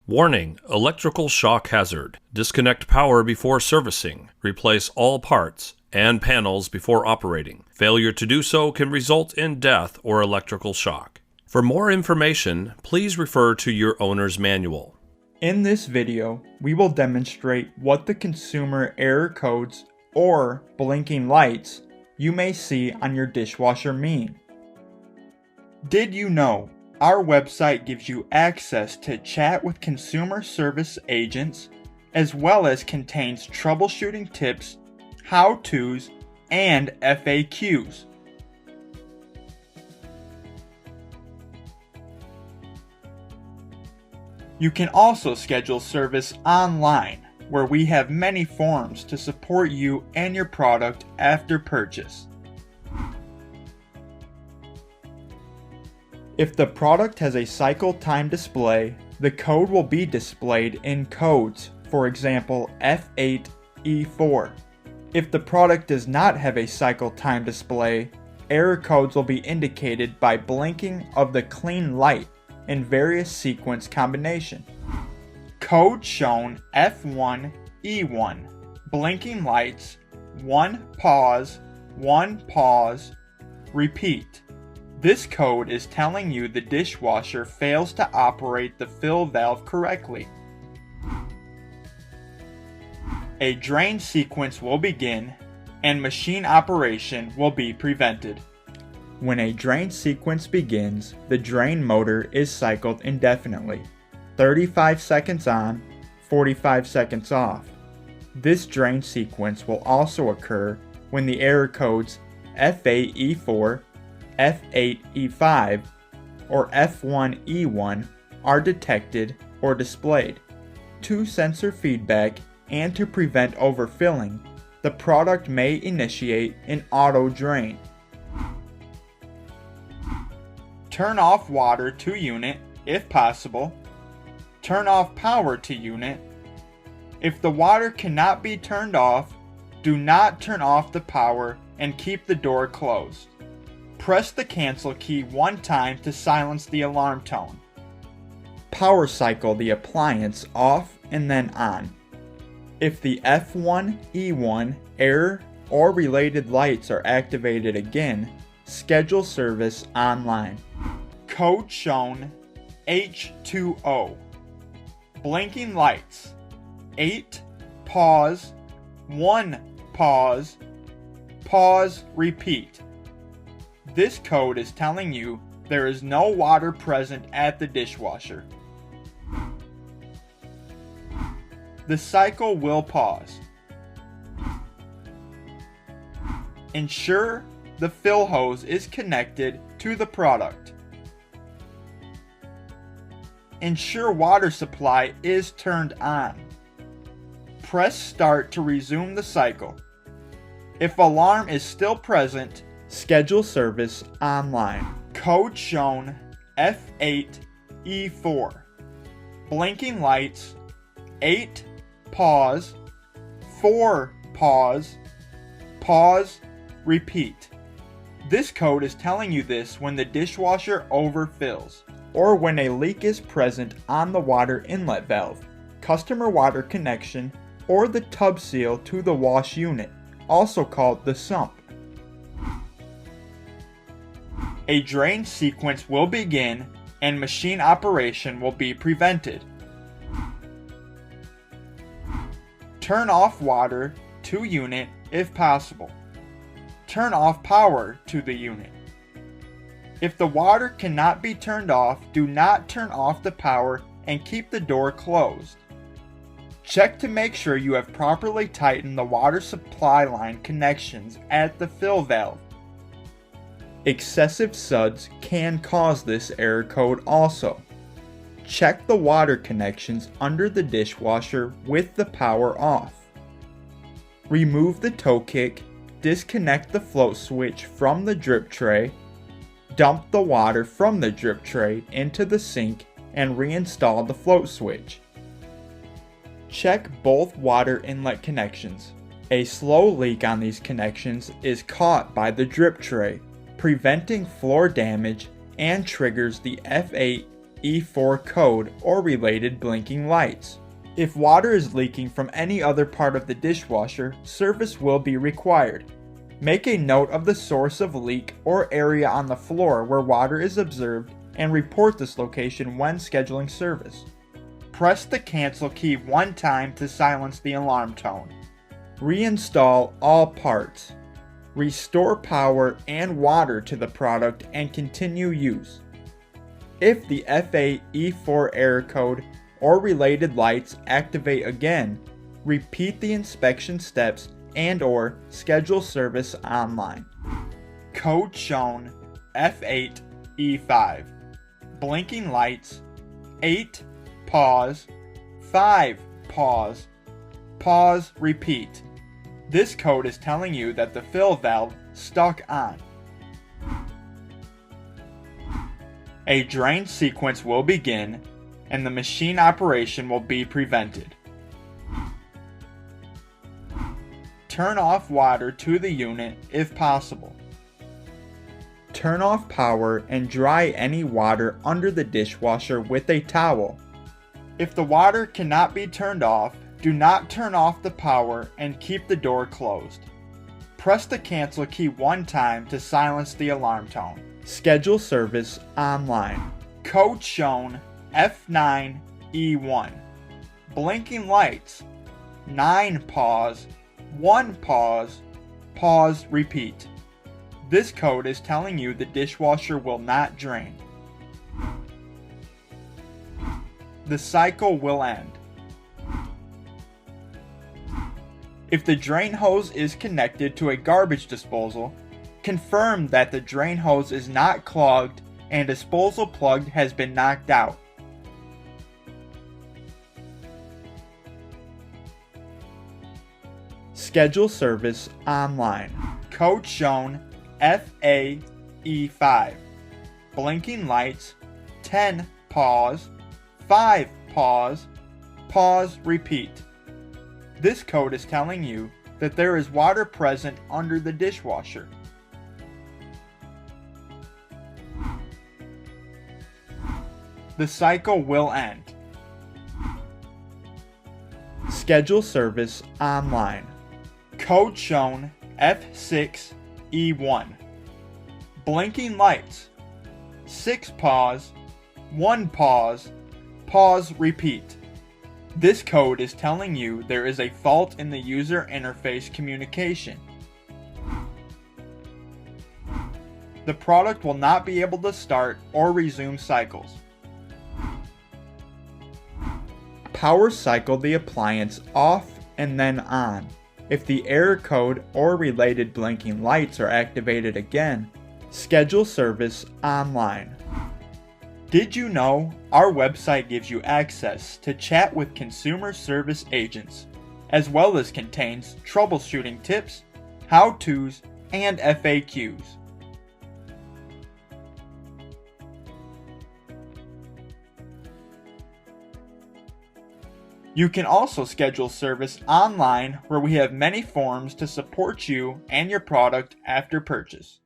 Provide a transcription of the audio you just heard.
Warning: electrical shock hazard. Disconnect power before servicing. Replace all parts and panels before operating. Failure to do so can result in death or electrical shock. For more information, please refer to your owner's manual. In this video, we will demonstrate what the consumer error codes or blinking lights you may see on your dishwasher mean. Did you know our website gives you access to chat with consumer service agents, as well as contains troubleshooting tips, how-tos, and FAQs. You can also schedule service online, where we have many forums to support you and your product after purchase. If the product has a cycle time display, the code will be displayed in codes, for example F8E4. If the product does not have a cycle time display, error codes will be indicated by blinking of the clean light in various sequence combination. Code shown F1E1, blinking lights, 1 pause, repeat. This code is telling you the dishwasher fails to operate the fill valve correctly. A drain sequence will begin and machine operation will be prevented. When a drain sequence begins, the drain motor is cycled indefinitely, 35 seconds on, 45 seconds off. This drain sequence will also occur when the error codes F8E4, F8E5, or F1E1 are detected or displayed. To sensor feedback and to prevent overfilling, the product may initiate an auto drain. Turn off water to unit if possible. Turn off power to unit. If the water cannot be turned off, do not turn off the power and keep the door closed. Press the cancel key one time to silence the alarm tone. Power cycle the appliance off and then on. If the F1E1 error or related lights are activated again, schedule service online. Code shown H2O. Blinking lights. 8 pause, 1 pause, repeat. This code is telling you there is no water present at the dishwasher. The cycle will pause. Ensure the fill hose is connected to the product. Ensure water supply is turned on. Press start to resume the cycle. If alarm is still present, schedule service online. Code shown F8E4. Blinking lights, 8 pause, 4 pause, repeat. This code is telling you this when the dishwasher overfills, or when a leak is present on the water inlet valve, customer water connection, or the tub seal to the wash unit, also called the sump. A drain sequence will begin and machine operation will be prevented. Turn off water to unit if possible. Turn off power to the unit. If the water cannot be turned off, do not turn off the power and keep the door closed. Check to make sure you have properly tightened the water supply line connections at the fill valve. Excessive suds can cause this error code also. Check the water connections under the dishwasher with the power off. Remove the toe kick, disconnect the float switch from the drip tray, dump the water from the drip tray into the sink and reinstall the float switch. Check both water inlet connections. A slow leak on these connections is caught by the drip tray, preventing floor damage and triggers the F8 E4 code or related blinking lights. If water is leaking from any other part of the dishwasher, service will be required. Make a note of the source of leak or area on the floor where water is observed and report this location when scheduling service. Press the cancel key one time to silence the alarm tone. Reinstall all parts. Restore power and water to the product and continue use. If the FA-E4 error code or related lights activate again, repeat the inspection steps and/or schedule service online. Code shown F8E5. Blinking lights 8 pause 5 pause pause repeat. This code is telling you that the fill valve stuck on. A drain sequence will begin and the machine operation will be prevented. Turn off water to the unit if possible. Turn off power and dry any water under the dishwasher with a towel. If the water cannot be turned off, do not turn off the power and keep the door closed. Press the cancel key one time to silence the alarm tone. Schedule service online. Code shown F9E1. Blinking lights 9 pause 1 pause pause repeat. This code is telling you the dishwasher will not drain. The cycle will end. If the drain hose is connected to a garbage disposal, confirm that the drain hose is not clogged and disposal plug has been knocked out. Schedule service online. Code shown FA-E5. Blinking lights 10 pause 5 pause pause repeat. This code is telling you that there is water present under the dishwasher. The cycle will end. Schedule service online. Code shown F6E1. Blinking lights 6 pause 1 pause pause repeat. This code is telling you there is a fault in the user interface communication. The product will not be able to start or resume cycles. Power cycle the appliance off and then on. If the error code or related blinking lights are activated again, schedule service online. Did you know our website gives you access to chat with consumer service agents, as well as contains troubleshooting tips, how-tos, and FAQs. You can also schedule service online where we have many forms to support you and your product after purchase.